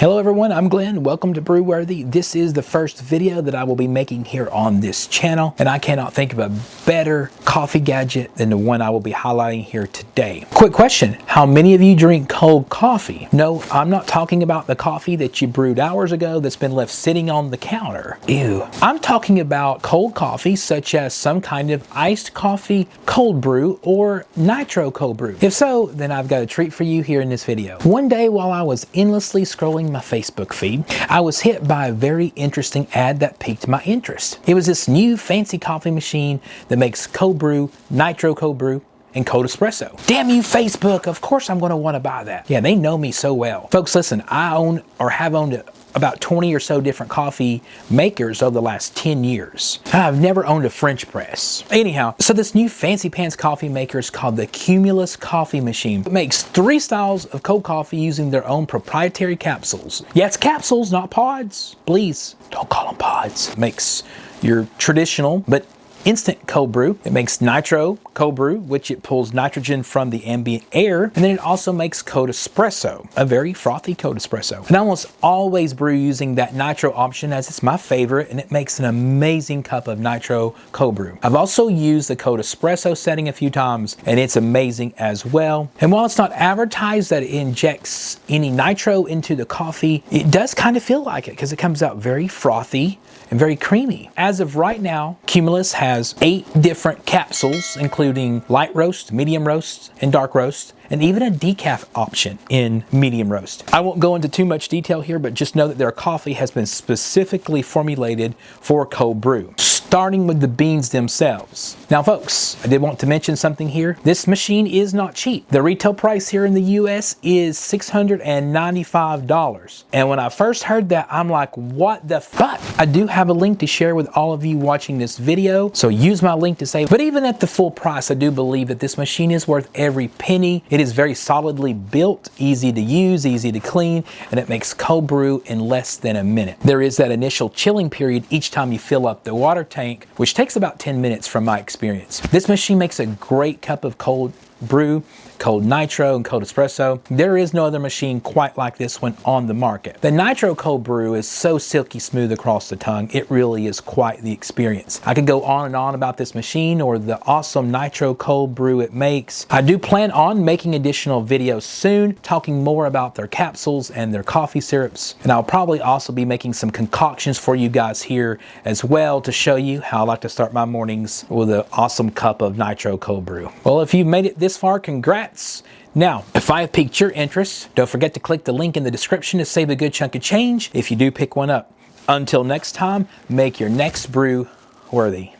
Hello everyone, I'm Glenn. Welcome to Brewworthy. This is the first video that I will be making here on this channel, and I cannot think of a better coffee gadget than the one I will be highlighting here today. Quick question, how many of you drink cold coffee? No, I'm not talking about the coffee that you brewed hours ago that's been left sitting on the counter. Ew. I'm talking about cold coffee such as some kind of iced coffee cold brew or nitro cold brew. If so, then I've got a treat for you here in this video. One day while I was endlessly scrolling my Facebook feed, I was hit by a very interesting ad that piqued my interest. It was this new fancy coffee machine that makes cold brew, nitro cold brew, and cold espresso. Damn you, Facebook, of course I'm gonna wanna buy that. Yeah, they know me so well. Folks, listen, I own or have owned about 20 or so different coffee makers over the last 10 years. I've never owned a French press. Anyhow, so this new fancy pants coffee maker is called the Cumulus Coffee Machine. It makes 3 styles of cold coffee using their own proprietary capsules. Yeah, it's capsules, not pods. Please, don't call them pods. It makes your traditional, but instant cold brew. It makes nitro cold brew, which it pulls nitrogen from the ambient air. And then it also makes cold espresso, a very frothy cold espresso. And I almost always brew using that nitro option as it's my favorite, and it makes an amazing cup of nitro cold brew. I've also used the cold espresso setting a few times, and it's amazing as well. And while it's not advertised that it injects any nitro into the coffee, it does kind of feel like it because it comes out very frothy and very creamy. As of right now, Cumulus has 8 different capsules, including light roast, medium roast, and dark roast, and even a decaf option in medium roast. I won't go into too much detail here, but just know that their coffee has been specifically formulated for cold brew, starting with the beans themselves. Now folks, I did want to mention something here. This machine is not cheap. The retail price here in the US is $695. And when I first heard that, I'm like, what the fuck? I do have a link to share with all of you watching this video, so use my link to save. But even at the full price, I do believe that this machine is worth every penny. It is very solidly built, easy to use, easy to clean, and it makes cold brew in less than a minute. There is that initial chilling period each time you fill up the water tank, which takes about 10 minutes from my experience. This machine makes a great cup of cold brew, cold nitro, and cold espresso. There is no other machine quite like this one on the market. The nitro cold brew is so silky smooth across the tongue. It really is quite the experience. I could go on and on about this machine or the awesome nitro cold brew it makes. I do plan on making additional videos soon, talking more about their capsules and their coffee syrups. And I'll probably also be making some concoctions for you guys here as well to show you how I like to start my mornings with an awesome cup of nitro cold brew. Well, if you've made it this far, congrats. Now, if I have piqued your interest, don't forget to click the link in the description to save a good chunk of change if you do pick one up. Until next time, make your next brew worthy.